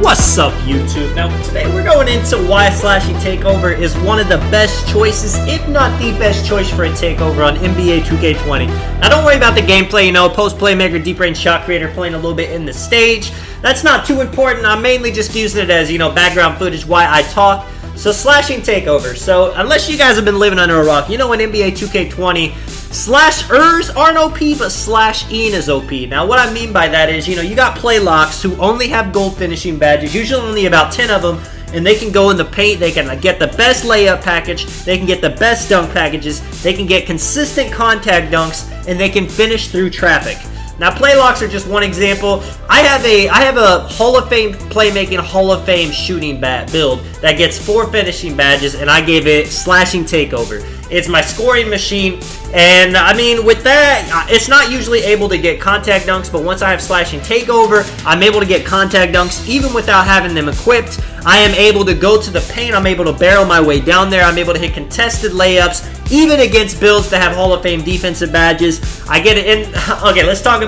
What's up, YouTube? Now, today we're going into why slashing takeover is one of the best choices, if not the best choice for a takeover on NBA 2K20. Now, don't worry about the gameplay, post playmaker, deep range shot creator, playing a little bit in the stage. That's not too important. I'm mainly just using it as, background footage, why I talk. So, slashing takeover. So, unless you guys have been living under a rock, in NBA 2K20, slashers aren't OP, but slashing is OP. Now, what I mean by that is, you got play locks who only have gold finishing badges, usually only about 10 of them, and they can go in the paint, they can get the best layup package, they can get the best dunk packages, they can get consistent contact dunks, and they can finish through traffic. Now, play locks are just one example. I have a Hall of Fame playmaking, Hall of Fame shooting build that gets 4 finishing badges, and I gave it slashing takeover. It's my scoring machine, and I mean, with that, it's not usually able to get contact dunks, but once I have slashing takeover, I'm able to get contact dunks even without having them equipped. I am able to go to the paint, I'm able to barrel my way down there, I'm able to hit contested layups, even against builds that have Hall of Fame defensive badges. I get it in. Okay, let's start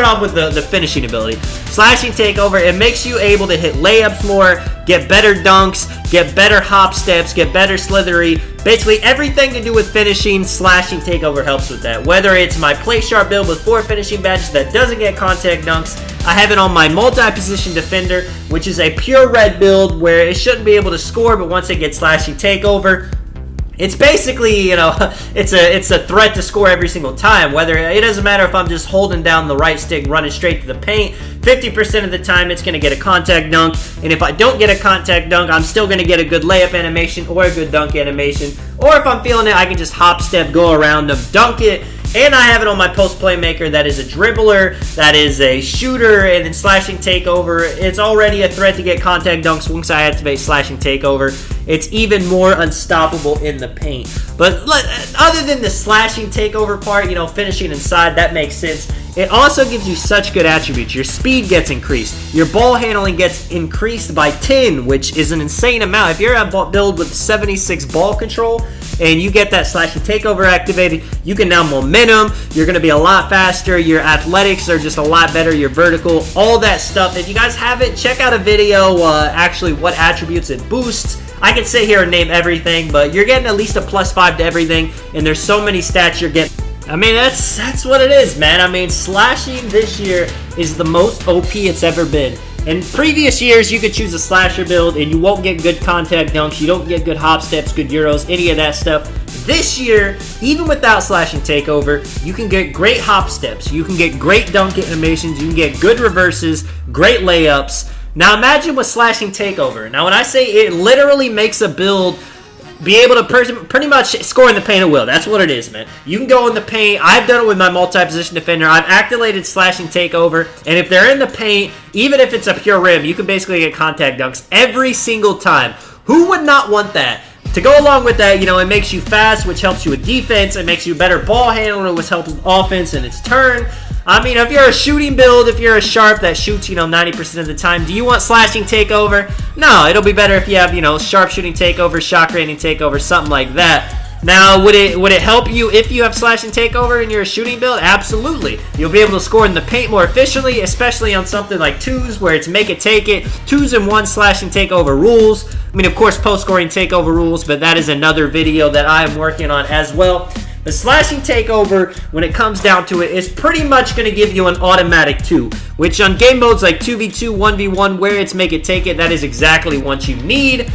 off with the finishing ability. Slashing takeover, it makes you able to hit layups more, get better dunks, get better hop steps, get better slithery. Basically, everything to do with finishing, slashing takeover helps with that. Whether it's my play sharp build with 4 finishing badges that doesn't get contact dunks, I have it on my multi-position defender, which is a pure red build where it shouldn't be able to score, but once it gets slashing takeover, it's basically, it's a threat to score every single time. Whether it doesn't matter if I'm just holding down the right stick, running straight to the paint. 50% of the time, it's going to get a contact dunk. And if I don't get a contact dunk, I'm still going to get a good layup animation or a good dunk animation. Or if I'm feeling it, I can just hop step, go around them, dunk it. And I have it on my post playmaker that is a dribbler, that is a shooter, and in slashing takeover, it's already a threat to get contact dunks once I activate slashing takeover. It's even more unstoppable in the paint. But other than the slashing takeover part, finishing inside, that makes sense. It also gives you such good attributes. Your speed gets increased. Your ball handling gets increased by 10, which is an insane amount. If you're a build with 76 ball control, and you get that slashing takeover activated, you can now momentum, you're going to be a lot faster, your athletics are just a lot better, your vertical, all that stuff. If you guys haven't, check out a video, actually what attributes it boosts. I can sit here and name everything, but you're getting at least a +5 to everything, and there's so many stats you're getting. I mean, that's what it is, man. I mean, slashing this year is the most OP it's ever been. In previous years, you could choose a slasher build and you won't get good contact dunks, you don't get good hop steps, good euros, any of that stuff. This year, even without slashing takeover, you can get great hop steps, you can get great dunk animations, you can get good reverses, great layups. Now imagine with slashing takeover. Now when I say it literally makes a build be able to pretty much score in the paint at will. That's what it is, man. You can go in the paint. I've done it with my multi-position defender. I've activated slashing takeover, and if they're in the paint, even if it's a pure rim, you can basically get contact dunks every single time. Who would not want that? To go along with that, it makes you fast, which helps you with defense. It makes you a better ball handler, which helps with offense in its turn. I mean, if you're a shooting build, if you're a sharp that shoots, 90% of the time, do you want slashing takeover? No, it'll be better if you have, sharp shooting takeover, shot creating takeover, something like that. Now, would it help you if you have slashing takeover and you're a shooting build? Absolutely. You'll be able to score in the paint more efficiently, especially on something like 2s, where it's make it take it. 2s and 1 slashing takeover rules. I mean, of course, post-scoring takeover rules, but that is another video that I am working on as well. The slashing takeover, when it comes down to it, is pretty much going to give you an automatic 2, which on game modes like 2v2, 1v1, where it's make it take it, that is exactly what you need.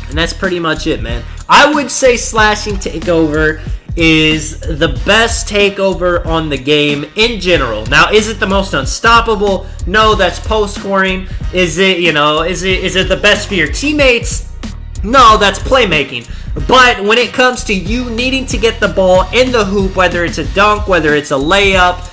And that's pretty much it, man. I would say slashing takeover is the best takeover on the game in general. Now, is it the most unstoppable? No, that's post-scoring. Is it, is it the best for your teammates? No, that's playmaking. But when it comes to you needing to get the ball in the hoop, whether it's a dunk, whether it's a layup,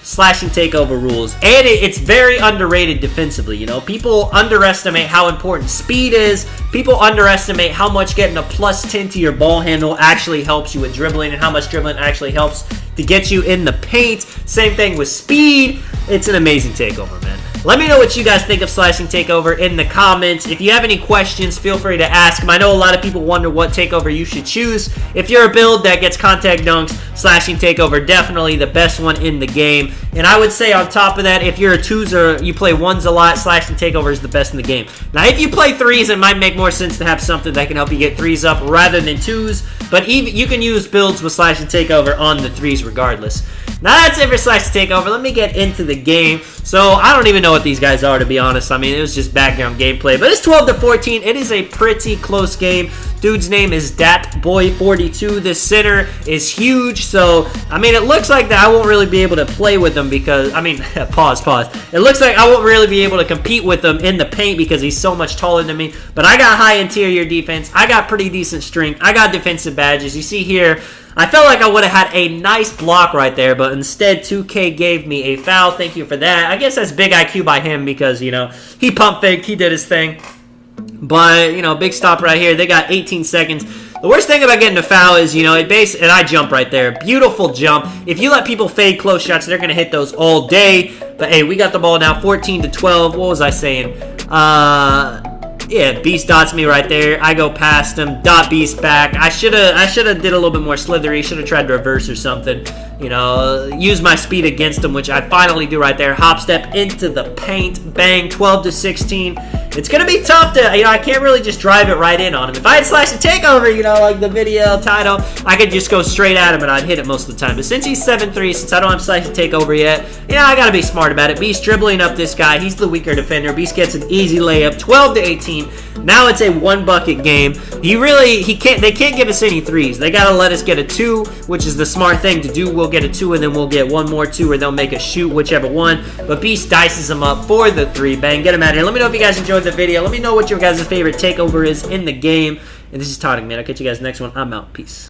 slashing takeover rules. And it's very underrated defensively. People underestimate how important speed is. People underestimate how much getting a +10 to your ball handle actually helps you with dribbling, and how much dribbling actually helps to get you in the paint. Same thing with speed. It's an amazing takeover, man. Let me know what you guys think of Slashing Takeover in the comments. If you have any questions, feel free to ask them. I know a lot of people wonder what takeover you should choose. If you're a build that gets contact dunks, Slashing Takeover definitely the best one in the game. And I would say on top of that, if you're a 2s or you play 1s a lot, Slashing Takeover is the best in the game. Now, if you play 3s, it might make more sense to have something that can help you get 3s up rather than 2s. But even you can use builds with Slashing Takeover on the 3s regardless. Now that's it for Slashing Takeover. Let me get into the game. So I don't even know what these guys are, to be honest. I mean, it was just background gameplay. But it's 12-14. It is a pretty close game. Dude's name is DatBoy42. This center is huge. So, I mean, it looks like that I won't really be able to play with him because, I mean, pause. It looks like I won't really be able to compete with him in the paint because he's so much taller than me. But I got high interior defense. I got pretty decent strength. I got defensive badges. You see here, I felt like I would have had a nice block right there, but instead 2K gave me a foul. Thank you for that. I guess that's big IQ by him because, you know, he pump faked. He did his thing. But, you know, big stop right here. They got 18 seconds. The worst thing about getting a foul is, you know, and I jump right there. Beautiful jump. If you let people fade close shots, they're going to hit those all day. But, hey, we got the ball now 14-12. What was I saying? Yeah, Beast dots me right there. I go past him. Dot Beast back. I should have did a little bit more slithery. Should have tried to reverse or something. You know, use my speed against him, which I finally do right there. Hop step into the paint. Bang, 12-16. It's going to be tough to, you know, I can't really just drive it right in on him. If I had Slashing Takeover, you know, like the video title, I could just go straight at him and I'd hit it most of the time. But since he's 7'3", since I don't have Slashing Takeover yet, you know, I got to be smart about it. Beast dribbling up this guy. He's the weaker defender. Beast gets an easy layup, 12-18. Now it's a one-bucket game. They can't give us any threes. They got to let us get a 2, which is the smart thing to do. We'll get a 2 and then we'll get one more 2 or they'll make us shoot, whichever one. But Beast dices him up for the 3. Bang, get him out of here. Let me know if you guys enjoyed the video. Let me know what your guys' favorite takeover is in the game. And this is Todd, man. I'll catch you guys next one. I'm out. Peace.